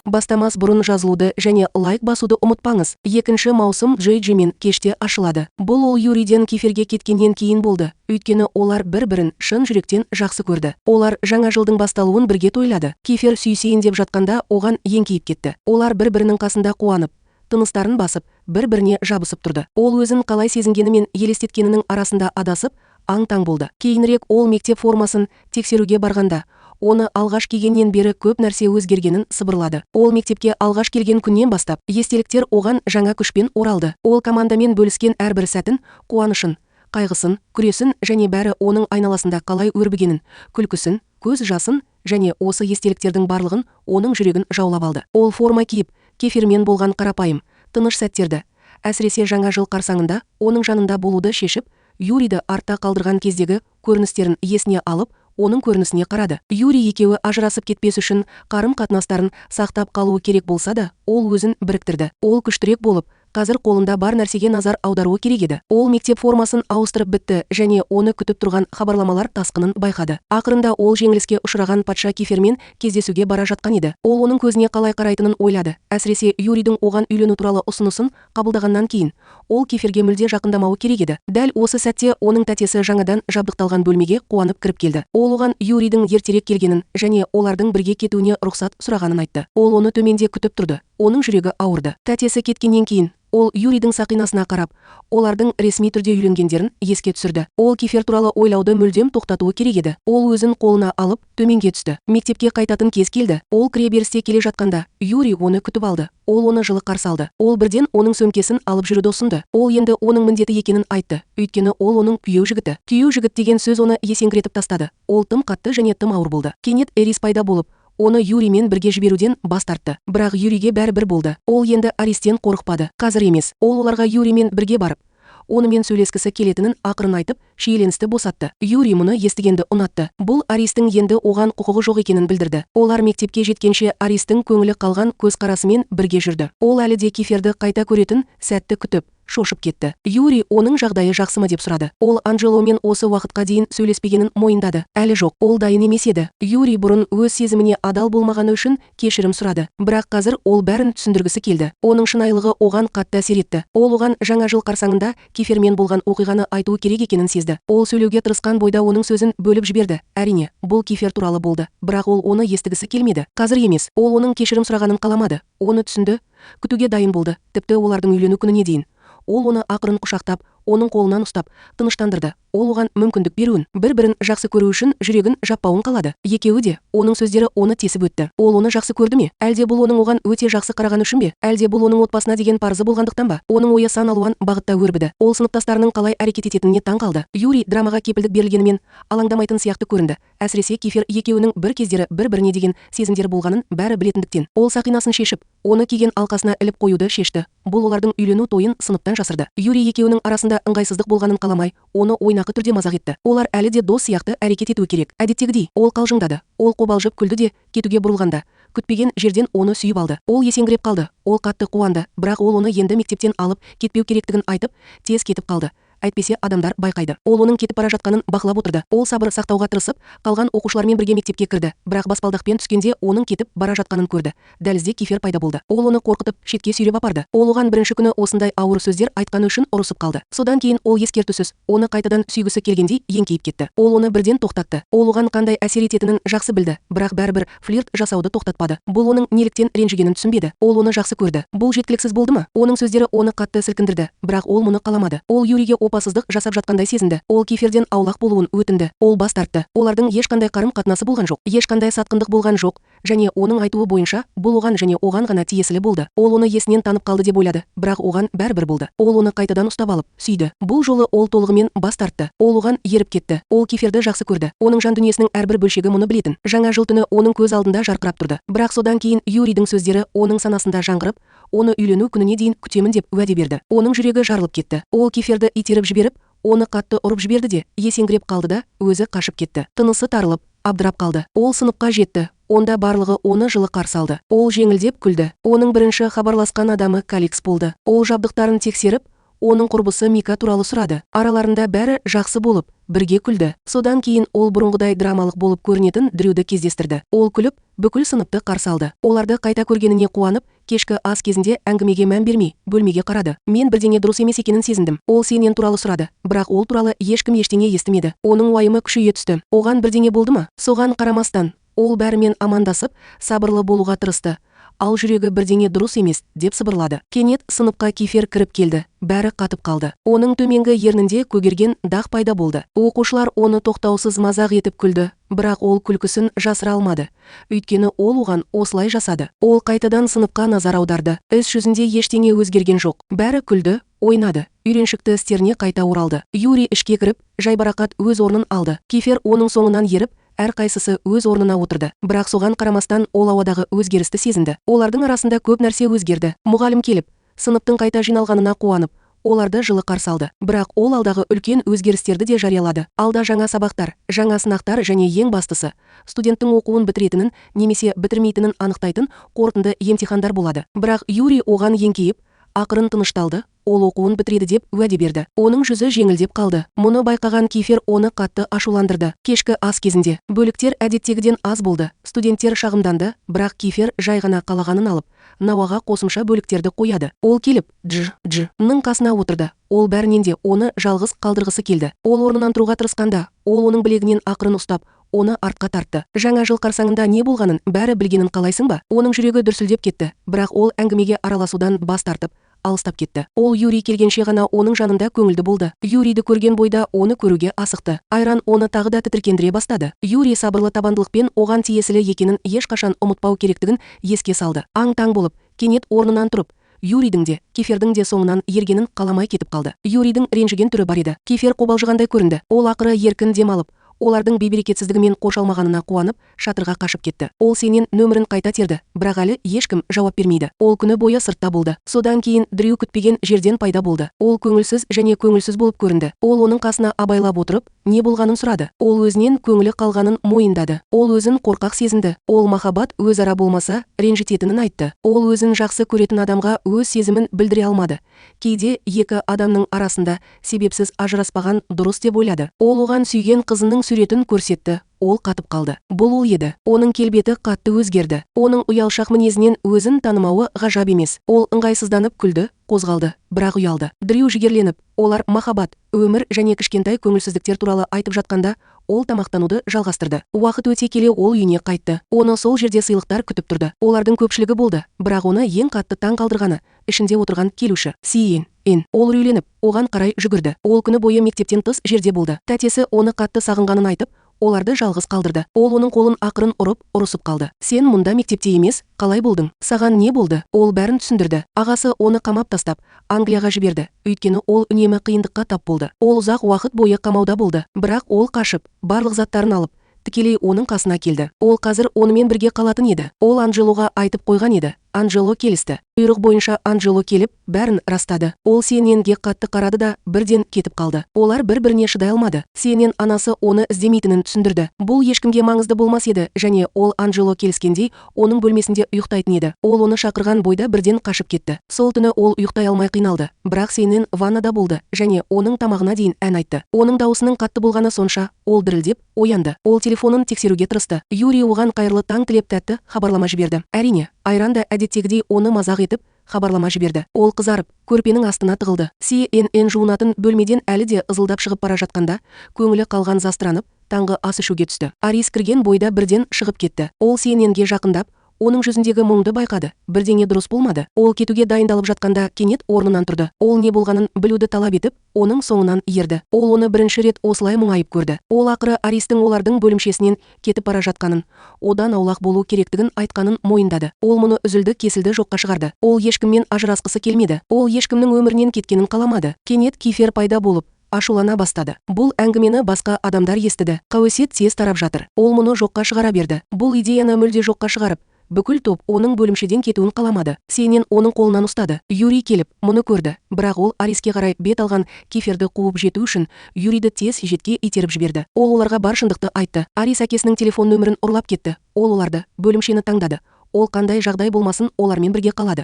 Бастамас бұрын жазылуды және лайк басуды ұмытпаңыз. 2 маусым Джей-Джимен кеште ашылады. Бұл ол Юриден Киферге кеткеннен кейін болды. Өйткені олар бір-бірін шын жүректен жақсы көрді. Олар жаңа жылдың басталуын бірге тойлады. Кифер сүйсейін деп жатқанда оған еңкейіп кетті. Олар бір-бірінің қасында қуанып, тыныстарын басып, бір-біріне жабысып тұрды. Ол өзін қалай сезінгені мен елестеткенінің арасында адасып, аң-таң болды. Кейінірек ол мектеп формасын тексеруге барғанда, оны алғаш кигеннен бері көп нәрсе өзгергенін сыбырлады. Ол мектепке алғаш келген күннен бастап, естеліктер оған жаңа күшпен оралды. Ол командамен бөліскен әрбір сәтін, қуанышын, қайғысын, күресін және бәрі оның айналасында қалай өрбігенін, күлкісін, көз жасын және осы естеліктердің барлығын оның жүрегін жаулап алды. Ол форма киіп, Кефермен болған қарапайым, тыныш сәттерді, әсіресе жаңа жыл қарсаңында оның жанында болуды шешіп, Юриді артта қалдырған кездегі көріністерін есіне алып, оның көрінісіне қарады. Юрий екеуі ажырасып кетпес үшін қарым-қатынастарын сақтап қалуы керек болса да, ол өзін біріктірді. Ол күштірек болып, қазір қолында бар нәрсеге назар аударуы керек еді. Ол мектеп формасын ауыстырып бітті және оны күтіп тұрған хабарламалар тасқынын байқады. Ақырында ол жеңіліске ұшыраған патша Кефермен кездесуге бара жатқан еді. Ол оның көзіне қалай қарайтынын ойлады. Әсіресе Юрийдің оған үйлену туралы ұсынысын қабылдағаннан кейін, ол Кеферге мүлде жақындамауы керек еді. Дәл осы сәтте оның тәтесі жаңадан жабдықталған бөлмеге қуанып кіріп келді. Ол оған Юрийдің ертерек келгенін және олардың бірге кетуіне рұқсат сұрағанын айтты. Ол оны төменде күтіп тұрды. Оның жүрегі ауырды. Тәтесі кеткеннен кейін ол Юрийдің сақинасына қарап, олардың ресми түрде үйленгендерін еске түсірді. Ол Кефер туралы ойлауды мүлдем тоқтатуы керек еді. Ол өзін қолына алып төменге түсті. Мектепке қайтатын кез келді. Ол кіреберісте келе жатқанда, Юрий оны күтіп алды. Ол оны жылы қарсы алды. Ол бірден оның сөмкесін алып жүруді ұсынды. Ол енді оның міндеті екенін айтты. Өйткені ол оның күйеу жігіті. Күйеу жігіт деген сөз оны есеңгіретіп тастады. Ол тым қатты және тым ауыр болды. Кенет Эрис пайда болып, оны Юриймен бірге жіберуден бас тартты. Бірақ Юрийге бәрібір болды. Ол енді Аристен қорықпады. Қазір емес. Ол оларға Юриймен бірге барып, онымен сөйлескісі келетінін ақырын айтып, шиеленісті босатты. Юрий мұны естігенді ұнатты. Бұл Аристің енді оған құқығы жоқ екенін білдірді. Олар мектепке жеткенше Аристің көңілі қалған көзқарасымен бірге жүрді. Ол әлі де Кеферді қайта көретін сәтті күтіп, шошып кетті. Юрий оның жағдайы жақсымы деп сұрады. Ол Анжеломен осы уақытқа дейін сөйлеспегенін мойындады. Әлі жоқ, ол дайын емес еді. Юрий бұрын өз сезіміне адал болмағаны үшін кешірім сұрады. Бірақ қазір ол бәрін түсіндіргісі келді. Оның шынайылығы оған қатты әсер етті. Ол оған жаңа жыл қарсаңында Кефермен болған оқиғаны айтуы керек екенін сезді. Ол сөйлеуге тырысқан бойда оның сөзін бөліп жіберді. Әрине, бұл Кефер туралы болды. Бірақ ол оны естігісі келмеді. Қазір емес. Ол оның кешірім сұрағанын қаламады. Оны түсінді, күтуге дайын болды. Тіпті олардың үйлену күніне дейін. Ол оны ақырын құшақтап, оның қолынан ұстап, тыныштандырды. Ол оған мүмкіндік беруін, бір-бірін жақсы көру үшін жүрегін жаппауын қалады. Екеуі де, оның сөздері оны тесіп өтті. Ол оны жақсы көрді ме? Әлде бұл оның оған өте жақсы қараған үшін бе? Әлде бұл оның отбасына деген парызы болғандықтан ба? Оның ойы сан алуан бағытта өрбіді. Ол сыныптастарының қалай әрекет ететініне таң қалды. Юрий драмаға кепілдік берілгенімен алаңдамайтын сияқты көрінді. Әсіресе Кефер екеуінің бір кездері бір-біріне деген сезімдер болғанын бәрі білетіндіктен. Ол сақинасын шешіп, оны киген алқасына іліп қоюды шешті. Бұл олардың үйлену тойын сыныптан жасырды. Юрий екеуінің арасында ыңғайсыздық болғанын қаламай, оны ойнақы түрде мазақ етті. Олар әлі де дос сияқты әрекет етуі керек. Әдеттегідей, ол қалжыңдады. Ол қобалжып күлді де, кетуге бұрылғанда, күтпеген жерден оны сүйіп алды. Ол есеңгіреп қалды. Ол қатты қуанды, бірақ ол оны енді мектептен алып кетпеу керектігін айтып, тез кетіп қалды. Әйтпесе адамдар байқайды. Ол оның кетіп бара жатқанын бақылап отырды. Ол сабыр сақтауға тырысып, қалған оқушылармен бірге мектепке кірді. Бірақ баспалдақпен түскенде оның кетіп бара жатқанын көрді. Дәлізде Кефер пайда болды. Ол оны қорқытып, шетке сүйреп апарды. Ол оған бірінші күні осындай ауыр сөздер айтқаны үшін ұрысып қалды. Содан кейін ол ескертусіз, оны қайтадан сүйгісі келгендей еңкейіп кетті. Ол оны бірден тоқтатты. Ол оған қандай әсер ететінін жақсы білді, бірақ бәрібір флирт жасауды тоқтатпады. Бұл оның неліктен ренжігенін түсінбеді. Ол оны жақсы көрді. Бұл жеткіліксіз болды ма? Оның сөздері оны қатты сілкіндірді, бірақ ол мұны қаламады. Ол Юрийге опасыздық жасап жатқандай сезінді. Ол Кеферден аулақ болуын өтінді. Ол бас тартты. Олардың ешқандай қарым-қатынасы болған жоқ. Ешқандай сатқындық болған жоқ. Және оның айтуы бойынша, бұл оған және оған ғана тиесілі болды. Ол оны есінен танып қалды деп ойлады, бірақ оған бәрібір болды. Ол оны қайтадан ұстап алып, сүйді. Бұл жолы ол толығымен бас тартты. Ол оған еріп кетті. Ол Кеферді жақсы көрді. Оның жан дүниесінің әрбір бөлшегі мұны білетін. Жаңа жыл түні оның көз алдында жарқырап тұрды. Бірақ содан кейін Юрийдің сөздері оның санасында жаңғырып, оны үйлену күніне дейін күтемін деп уәде берді. Оның жүрегі жарылып кетті. Ол Кеферді итеріп жіберіп, оны қатты ұрып жіберді де, есеңгіреп қалды да, өзі қашып кетті. Тынысы тарылып, абдырап қалды. Ол сыныпқа жетті. Онда барлығы оны жылы қарсы алды. Ол жеңілдеп күлді. Оның бірінші хабарласқан адамы Каликс болды. Ол жабдықтарын тексеріп, оның құрбысы Мика туралы сұрады. Араларында бәрі жақсы болып, бірге күлді. Содан кейін ол бұрынғыдай драмалық болып көрінетін Дрюді кездестірді. Ол күліп, бүкіл сыныпты қарсы алды. Оларды қайта көргеніне қуанып, кешкі ас кезінде әңгімеге мән бермей, бөлмеге қарады. Мен бірдеңе дұрыс емес екенін сезіндім. Ол сенен туралы сұрады, бірақ ол туралы ешкім ештеңе естімеді. Оның уайымы күшейе түсті. Оған бірдеңе болды ма? Соған қарамастан, ол бәрімен амандасып, сабырлы болуға тырысты. Ал жүрегі бірдеңе дұрыс емес, деп сыбырлады. Кенет сыныпқа Кифер кіріп келді. Бәрі қатып қалды. Оның төменгі ернінде көгерген дақ пайда болды. Оқушылар оны тоқтаусыз мазақ етіп күлді, бірақ ол күлкісін жасыра алмады. Өйткені ол оған осылай жасады. Ол қайтадан сыныпқа назар аударды. Іс жүзінде ештеңе өзгерген жоқ. Бәрі күлді, ойнады. Үйреншікті істеріне қайта оралды. Юрий ішке кіріп, жайбарақат өз орнын алды. Кифер оның соңынан еріп, әрқайсысы өз орнына отырды. Бірақ соған қарамастан ол ауадағы өзгерісті сезінді. Олардың арасында көп нәрсе өзгерді. Мұғалім келіп, сыныптың қайта жиналғанына қуанып, оларды жылы қарсы алды. Бірақ ол алдағы үлкен өзгерістерді де жариялады. Алда жаңа сабақтар, жаңа сынақтар және ең бастысы, студенттің оқуын бітіретінін немесе бітірмейтінін анықтайтын қорытынды емтихандар болады. Бірақ Юрий оған еңкейіп, ақырын тынышталды. Ол оқуын бітіреді деп уәде берді. Оның жүзі жеңілдеп қалды. Мұны байқаған Кифер оны қатты ашуландырды. Кешкі ас кезінде бөліктер әдеттегіден аз болды. Студенттер шағымданды, бірақ Кифер жай ғана қалағанын алып, науаға қосымша бөліктерді қояды. Ол келіп, Дж.ның қасына отырды. Ол бәрінен де оны жалғыз қалдырғысы келді. Ол орнынан тұруға тырысқанда, ол оның білегінен ақырын ұстап, оны артқа тартты. Жаңа жыл қарсаңында не болғанын бәрі білгенін қалайсың ба? Оның жүрегі дүрсілдеп кетті, бірақ ол әңгімеге араласудан бас тартып, алыстап кетті. Ол Юрий келгенше ғана оның жанында көңілді болды. Юрийді көрген бойда оны көруге асықты. Айран оны тағы да тітіркендіре бастады. Юрий сабырлы табандылықпен оған тиесілі екенін ешқашан ұмытпау керектігін еске салды. Аң-таң болып, кенет орнынан тұрып, Юрийдің де, Кифердің де соңынан ергенін қаламай кетіп қалды. Юрийдің ренжіген түрі бар еді. Кифер қобалжығандай көрінді. Ол ақыры еркін демалып, олардың бейберекетсіздігімен қоршалмағанына қуанып, шатырға қашып кетті. Ол сенен нөмірін қайта терді, бірақ әлі ешкім жауап бермейді. Ол күні бойы сыртта болды. Содан кейін Дрю күтпеген жерден пайда болды. Ол көңілсіз және көңілсіз болып көрінді. Ол оның қасына абайлап отырып, не болғанын сұрады. Ол өзінен көңілі қалғанын мойындады. Ол өзін қорқақ сезінді. Ол махаббат өзара болмаса, ренжітетінін айтты. Ол өзін жақсы көретін адамға өз сезімін білдіре алмады. Кейде екі адамның арасында себепсіз ажыраспаған дұрыс деп ойлады. Ол оған сүйген қызының суретін көрсетті. Ол қатып қалды. Бұл ол еді. Оның келбеті қатты өзгерді. Оның ұялшақ мінезінен өзін танымауы ғажап емес. Ол ыңғайсызданып күлді, қозғалды, бірақ ұялды. Дрю жігерленіп, олар махаббат, өмір және кішкентай көңілсіздіктер туралы айтып жатқанда, ол тамақтануды жалғастырды. Уақыт өте келе ол үйіне қайтты. Оны сол жерде сыйлықтар күтіп тұрды. Олардың көпшілігі болды, бірақ оны ең қатты таң қалдырғаны ішінде отырған келуші Сиен. Ол үрейленіп, оған қарай жүгірді. Ол күні бойы мектептен тыс жерде болды. Тәтесі оны қатты сағынғанын айтып, оларды жалғыз қалдырды. Ол оның қолын ақырын ұрып, ұрысып қалды. Сен мұнда мектепте емес, қалай болдың? Саған не болды? Ол бәрін түсіндірді. Ағасы оны қамап тастап, Англияға жіберді. Өйткені ол үнемі қиындыққа тап болды. Ол ұзақ уақыт бойы қамауда болды. Бірақ ол қашып, барлық заттарын алып, тікелей оның қасына келді. Ол қазір онымен бірге қалатын еді. Ол Анджелоға айтып қойған еді. Анджело келісті. Бұйрық бойынша Анджело келіп, бәрін растады. Ол Сиененге қатты қарады да бірден кетіп қалды. Олар бір-біріне шыдай алмады. Сиенен анасы оны іздемейтінін түсіндірді. Бұл ешкімге маңызды болмас еді, және ол Анджело келіскендей оның бөлмесінде ұйықтайтын еді. Ол оны шақырған бойда бірден қашып кетті. Сол түні ол ұйықтай алмай қиналды. Бірақ Сиенен ваннада болды, және оның тамағына дейін ән айтты. Оның дауысының қатты болғаны сонша, ол дірілдеп оянды. Ол телефонын тексеруге тырысты. Юрий оған қайырлы таң тілеп тәтті хабарлама жіберді. Әрине, Айран да әдеттегідей оны мазақ етіп, хабарлама жіберді. Ол қызарып, көрпенің астына тығылды. CNN жуынатын бөлмеден әлі де ызылдап шығып бара жатқанда, көңілі қалған застыранып, таңғы ас ішуге түсті. Арис кірген бойда бірден шығып кетті. Ол CNN-ге жақындап, оның жүзіндегі мұңды байқады. Бірдеңе дұрыс болмады. Ол кетуге дайындалып жатқанда кенет орнынан тұрды. Ол не болғанын білуді талап етіп, оның соңынан ерді. Ол оны бірінші рет осылай мұңайып көрді. Ол ақыры Аристің олардың бөлімшесінен кетіп бара жатқанын, одан аулақ болу керектігін айтқанын мойындады. Ол мұны үзілді-кесілді жоққа шығарды. Ол ешкіммен ажырасқысы келмеді. Ол ешкімнің өмірінен кеткенін қаламады. Кенет Кифер пайда болып, ашулана бастады. Бұл әңгімені басқа адамдар естіді. Қауесет тез тарап жатыр. Ол мұны жоққа шығара берді. Бұл идеяны мүлде жоққа шығарып, бүкіл топ оның бөлімшеден кетуін қаламады. Сенен оның қолынан ұстады. Юрий келіп, мұны көрді. Бірақ ол Ариске қарай бет алған Киферді қуып жету үшін Юрийді тез жетке итеріп жіберді. Ол оларға бар шындықты айтты. Арис әкесінің телефон нөмірін ұрлап кетті. Ол оларды, бөлімшені таңдады. ол қандай жағдай болмасын олармен бірге қалады.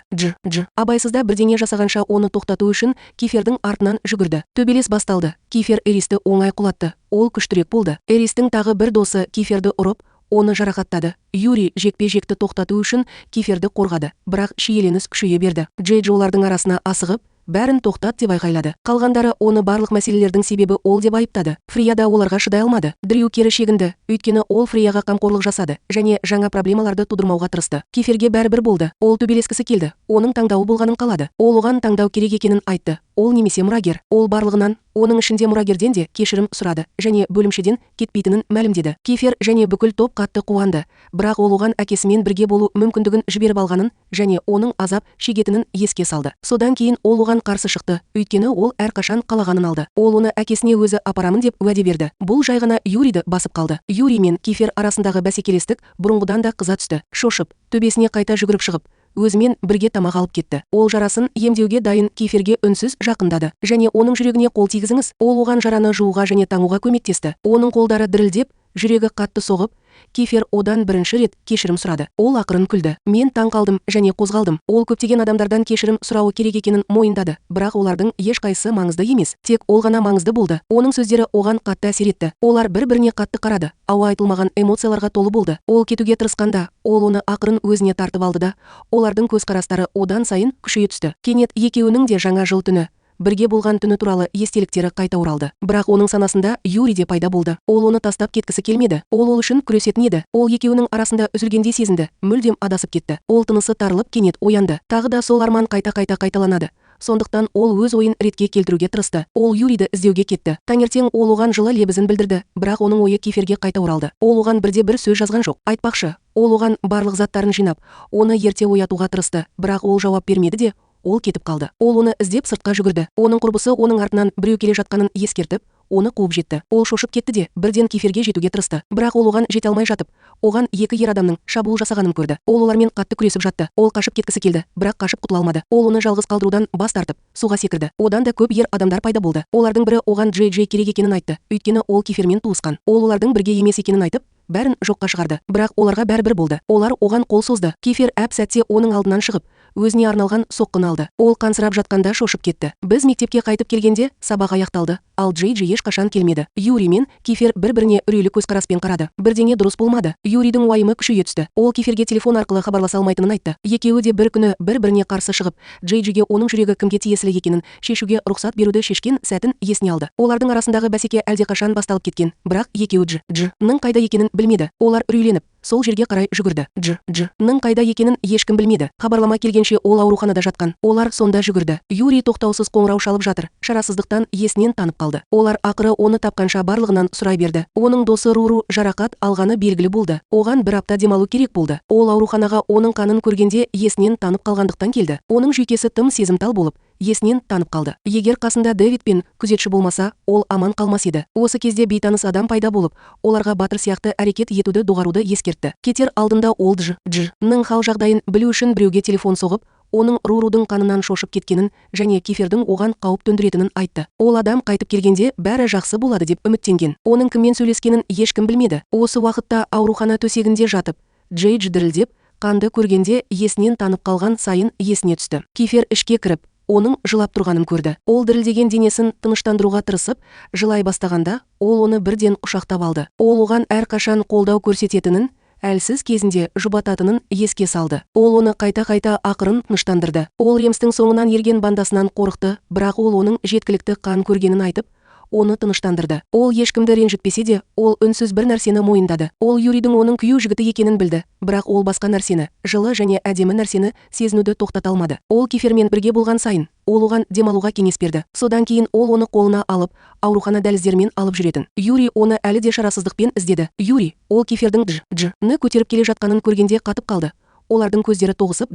Абайсызда бірдеңе жасағанша оны тоқтату үшін Кифердің артынан жүгірді. Төбелес басталды. Кифер Эристі оңай құлатты. Ол күштірек болды. Эристің тағы бір досы Киферді ұрып, оны жарақаттады. Юри жекпе-жекті тоқтату үшін Киферді қорғады, бірақ шиеленіс күшейе берді. Джейдж олардың арасына асығып, бәрін тоқтат деп айқайлады. Қалғандары оны барлық мәселелердің себебі ол деп айыптады. Фрия да оларға шыдай алмады. Дрю кері шегінді, өйткені ол Фрияға қамқорлық жасады және жаңа проблемаларды тудырмауға тырысты. Киферге бәрібір болды. Ол төбелескісі келді. Оның таңдауы болғанын қалады. Ол оған таңдау керек екенін айтты. Ол немесе мұрагер. Ол барлығынан, оның ішінде мұрагерден де кешірім сұрады және бөлімшеден кетпейтінін мәлімдеді. Кифер және бүкіл топ қатты қуанды, бірақ ол оған әкесімен бірге болу мүмкіндігін жіберіп алғанын және оның азап шегетінін еске салды. Содан кейін ол оған қарсы шықты, өйткені ол әрқашан қалағанын алды. Ол оны әкесіне өзі апарамын деп уәде берді. Бұл жай ғана Юриді басып қалды. Юри мен Кифер арасындағы бәсекелестік бұрынғыдан да қыза түсті. Шошып, төбесіне қайта жүгіріп шығып, өзімен бірге тамақ алып кетті. Ол жарасын емдеуге дайын Киферге үнсіз жақындады және оның жүрегіне қол тигізіңіз. Ол оған жараны жууға және таңуға көмектесті. Оның қолдары дірілдеп, жүрегі қатты соғып, Кифер одан бірінші рет кешірім сұрады. Ол ақырын күлді. Мен таң қалдым және қозғалдым. Ол көптеген адамдардан кешірім сұрауы керек екенін мойындады, бірақ олардың ешқайсысы маңызды емес. Тек ол ғана маңызды болды. Оның сөздері оған қатты әсер етті. Олар бір-біріне қатты қарады. Ауа айтылмаған эмоцияларға толы болды. Ол кетуге тырысқанда, ол оны ақырын өзіне тартып алды да, олардың көзқарастары одан сайын күшейе түсті. Кенет екеуінің де жаңа жыл түні, бірге болған түні туралы естеліктері қайта оралды. Бірақ оның санасында Юри де пайда болды. Ол оны тастап кеткісі келмеді. Ол үшін күресетін еді. Ол екеуінің арасында үзілгендей сезінді. Мүлдем адасып кетті. Ол тынысы тарылып кенет оянды. Тағы да сол арман қайта-қайта қайталанады. Сондықтан ол өз ойын ретке келтіруге тырысты. Ол Юриді іздеуге кетті. Таңертең ол оған жылы лебізін білдірді, бірақ оның ойы Киферге қайта оралды. Ол оған бірде-бір сөз жазған жоқ. Айтпақшы, ол оған барлық заттарын жинап, оны ерте оятуға тырысты, бірақ ол жауап бермеді де, ол кетіп қалды. Ол оны іздеп сыртқа жүгірді. Оның құрбысы оның артынан біреу келе жатқанын ескертіп, оны қуып жетті. Ол шошып кетті де, бірден Киферге жетуге тырысты. Бірақ ол оған жете алмай жатып, оған екі ер адамның шабуыл жасағанын көрді. Ол олармен қатты күресіп жатты. Ол қашып кеткісі келді, бірақ қашып құтыла алмады. Ол оны жалғыз қалдырудан бас тартып, суға секірді. Одан да көп ер адамдар пайда болды. Олардың бірі оған Джей керек екенін айтты, өйткені ол Кифермен туысқан. Ол олардың бірге емес екенін айтып, бәрін жоққа шығарды, бірақ оларға бәрібір болды. Олар оған қол созды. Кифер әп сәтте оның алдынан шығып, өзіне арналған соққын алды. Ол қансырап жатқанда шошып кетті. Біз мектепке қайтып келгенде сабақ аяқталды, ал Джей ешқашан келмеді. Юри мен Кифер бір-біріне үрейлі көзқараспен қарады. Бірдеңе дұрыс болмады. Юридің уайымы күшейе түсті. Ол Киферге телефон арқылы хабарласа алмайтынын айтты. Екеуі де бір күні бір-біріне қарсы шығып, Джейге оның жүрегі кімге тиесілі екенін шешуге рұқсат беруді шешкен сәтін есіне алды. Олардың арасындағы бәсеке әлдеқашан басталып кеткен, бірақ екеуі Джның қайда екенін білмеді. Олар үрейленіп, сол жерге қарай жүгірді. Джның қайда екенін ешкім білмеді. Хабарлама келгенше ол ауруханада жатқан. Олар сонда жүгірді. Юри тоқтаусыз қоңырау шалып жатыр. Шарасыздықтан есінен танып қалды. Олар ақыры оны тапқанша барлығынан сұрай берді. Оның досы Руру жарақат алғаны белгілі болды. Оған бір апта демалу керек болды. Ол ауруханаға оның қанын көргенде есінен танып қалғандықтан келді. Оның жүйкесі тым сезімтал болып, есінен танып қалды. Егер қасында Дэвид пен күзетші болмаса, ол аман қалмас еді. Осы кезде бейтаныс адам пайда болып, оларға батыр сияқты әрекет етуді доғаруды ескертті. Кетер алдында ол Джның хал жағдайын білу үшін біреуге телефон соғып, оның Рурудың қанынан шошып кеткенін және Кифердің оған қауіп төндіретінін айтты. Ол адам қайтып келгенде бәрі жақсы болады деп үміттенген. Оның кіммен сөйлескенін ешкім білмеді. Осы уақытта аурухана төсегінде жатып, Джей дірілдеп, қанды көргенде есінен танып қалған сайын есіне түсті. Кифер ішке кіріп, оның жылап тұрғанын көрді. Ол дірілдеген денесін тыныштандыруға тырысып, жылай бастағанда, ол оны бірден құшақтап алды. Ол оған әрқашан қолдау көрсететінін, әлсіз кезінде жұбататынын еске салды. Ол оны қайта-қайта ақырын тыныштандырды. Ол Ремстің соңынан ерген бандасынан қорықты, бірақ ол оның жеткілікті қан көргенін айтып, оны тыныштандырды. Ол ешкімді ренжітпесе де, ол үнсіз бір нәрсені мойындады. Ол Юридің оның күйеу жігіті екенін білді, бірақ ол басқа нәрсені, жылы және әдемі нәрсені сезінуді тоқтата алмады. Ол Кифермен бірге болған сайын, ол оған демалуға кеңес берді. Содан кейін ол оны қолына алып, аурухана дәліздерімен алып жүретін. Юри оны әлі де шарасыздықпен іздеді. Юри, ол Кифердің Джны көтеріп келе жатқанын көргенде қатып қалды. Олардың көздері тоғысып,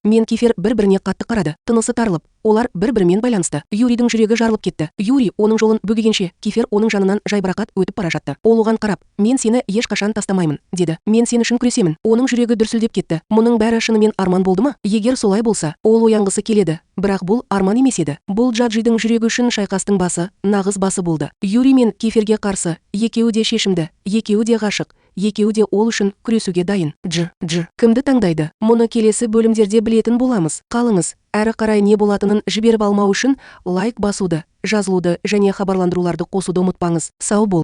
мен Кифер бір-біріне қатты қарады. Тынысы тарылып, олар бір-бірімен байланысты. Юридің жүрегі жарылып кетті. Юри оның жолын бөгегенше, Кифер оның жанынан жайбарақат өтіп бара жатты. Ол оған қарап, мен сені ешқашан тастамаймын, деді. Мен сен үшін күресемін. Оның жүрегі дүрсілдеп кетті. Мұның бәрі шынымен арман болды ма? Егер солай болса, ол оянғысы келеді. Бірақ бұл арман емес еді. Бұл Джаджидің жүрегі үшін шайқастың басы, нағыз басы болды. Юри мен Киферге қарсы, екеуі де шешімді, екеуі де ғашық, екеуі де ол үшін күресуге дайын. Кімді таңдайды? Мұны келесі бөлімдерде білетін боламыз. Қалыңыз, әрі қарай не болатынын жіберіп алмау үшін лайк басуды, жазылуды және хабарландыруларды қосуды ұмытпаңыз. Сау бол!